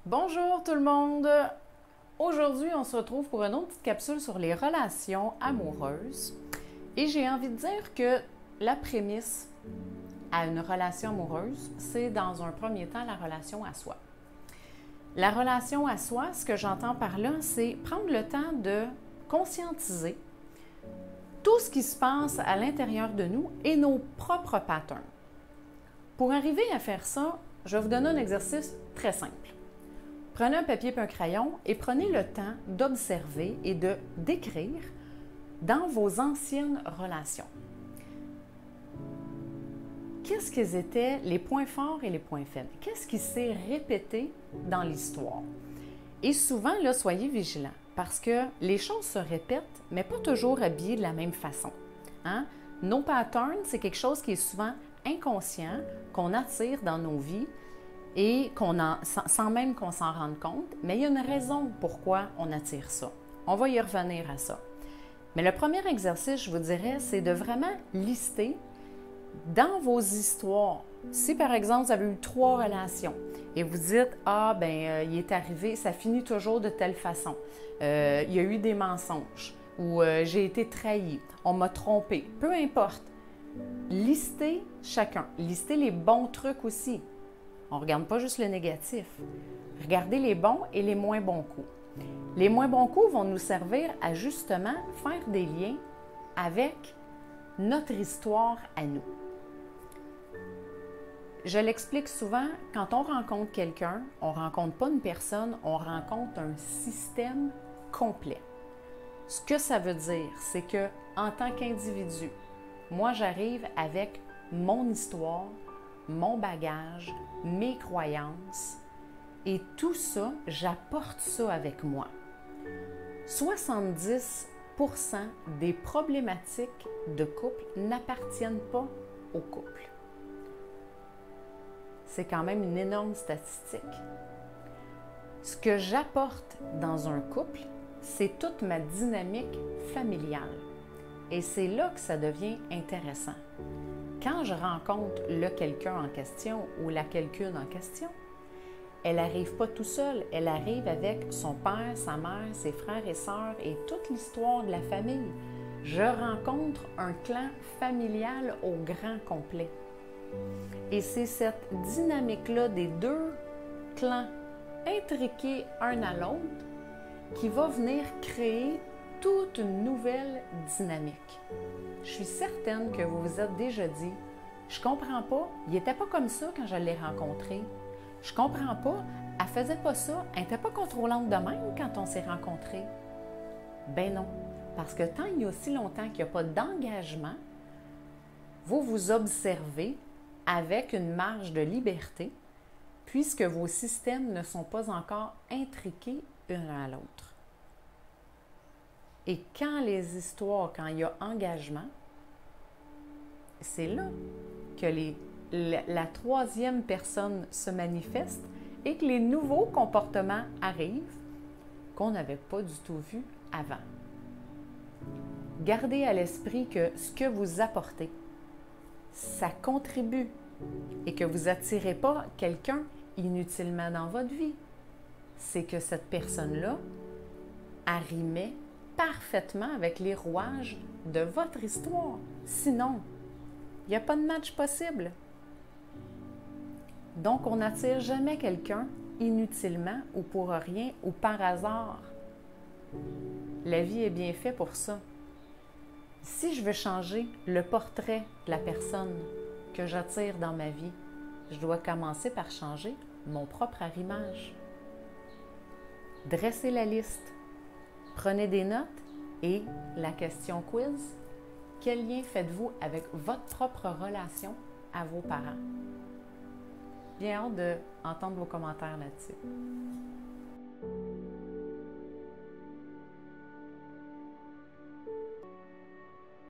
Bonjour tout le monde! Aujourd'hui, on se retrouve pour une autre petite capsule sur les relations amoureuses. Et j'ai envie de dire que la prémisse à une relation amoureuse, c'est dans un premier temps la relation à soi. La relation à soi, ce que j'entends par là, c'est prendre le temps de conscientiser tout ce qui se passe à l'intérieur de nous et nos propres patterns. Pour arriver à faire ça, je vais vous donner un exercice très simple. Prenez un papier et un crayon et prenez le temps d'observer et de d'écrire dans vos anciennes relations. Qu'est-ce qu'ils étaient les points forts et les points faibles? Qu'est-ce qui s'est répété dans l'histoire? Et souvent, là, soyez vigilants parce que les choses se répètent, mais pas toujours habillées de la même façon. Hein? Nos patterns, c'est quelque chose qui est souvent inconscient, qu'on attire dans nos vies et sans même qu'on s'en rende compte, mais il y a une raison pourquoi on attire ça. On va y revenir à ça. Mais le premier exercice, je vous dirais, c'est de vraiment lister dans vos histoires. Si par exemple, vous avez eu 3 relations et vous dites « Ah, il est arrivé, ça finit toujours de telle façon. Il y a eu des mensonges ou j'ai été trahi, on m'a trompé. » Peu importe. Listez chacun. Listez les bons trucs aussi. On ne regarde pas juste le négatif. Regardez les bons et les moins bons coups. Les moins bons coups vont nous servir à justement faire des liens avec notre histoire à nous. Je l'explique souvent, quand on rencontre quelqu'un, on ne rencontre pas une personne, on rencontre un système complet. Ce que ça veut dire, c'est que en tant qu'individu, moi j'arrive avec mon histoire, mon bagage, mes croyances, et tout ça, j'apporte ça avec moi. 70% des problématiques de couple n'appartiennent pas au couple. C'est quand même une énorme statistique. Ce que j'apporte dans un couple, c'est toute ma dynamique familiale. Et c'est là que ça devient intéressant. Quand je rencontre le quelqu'un en question ou la quelqu'une en question, elle n'arrive pas tout seule, elle arrive avec son père, sa mère, ses frères et sœurs et toute l'histoire de la famille. Je rencontre un clan familial au grand complet. Et c'est cette dynamique-là des 2 clans intriqués un à l'autre qui va venir créer toute une nouvelle dynamique. Je suis certaine que vous vous êtes déjà dit « Je comprends pas, il n'était pas comme ça quand je l'ai rencontré. Je comprends pas, elle faisait pas ça, elle n'était pas contrôlante de même quand on s'est rencontrés. » Ben non, parce que tant il y a aussi longtemps qu'il n'y a pas d'engagement, vous vous observez avec une marge de liberté puisque vos systèmes ne sont pas encore intriqués l'un à l'autre. Et quand les histoires, quand il y a engagement, c'est là que la 3e personne se manifeste et que les nouveaux comportements arrivent qu'on n'avait pas du tout vus avant. Gardez à l'esprit que ce que vous apportez, ça contribue et que vous n'attirez pas quelqu'un inutilement dans votre vie. C'est que cette personne-là arrimait parfaitement avec les rouages de votre histoire. Sinon, il n'y a pas de match possible. Donc, on n'attire jamais quelqu'un inutilement ou pour rien ou par hasard. La vie est bien faite pour ça. Si je veux changer le portrait de la personne que j'attire dans ma vie, je dois commencer par changer mon propre arrimage. Dressez la liste. Prenez des notes et la question quiz, quel lien faites-vous avec votre propre relation à vos parents? Bien hâte d'entendre vos commentaires là-dessus.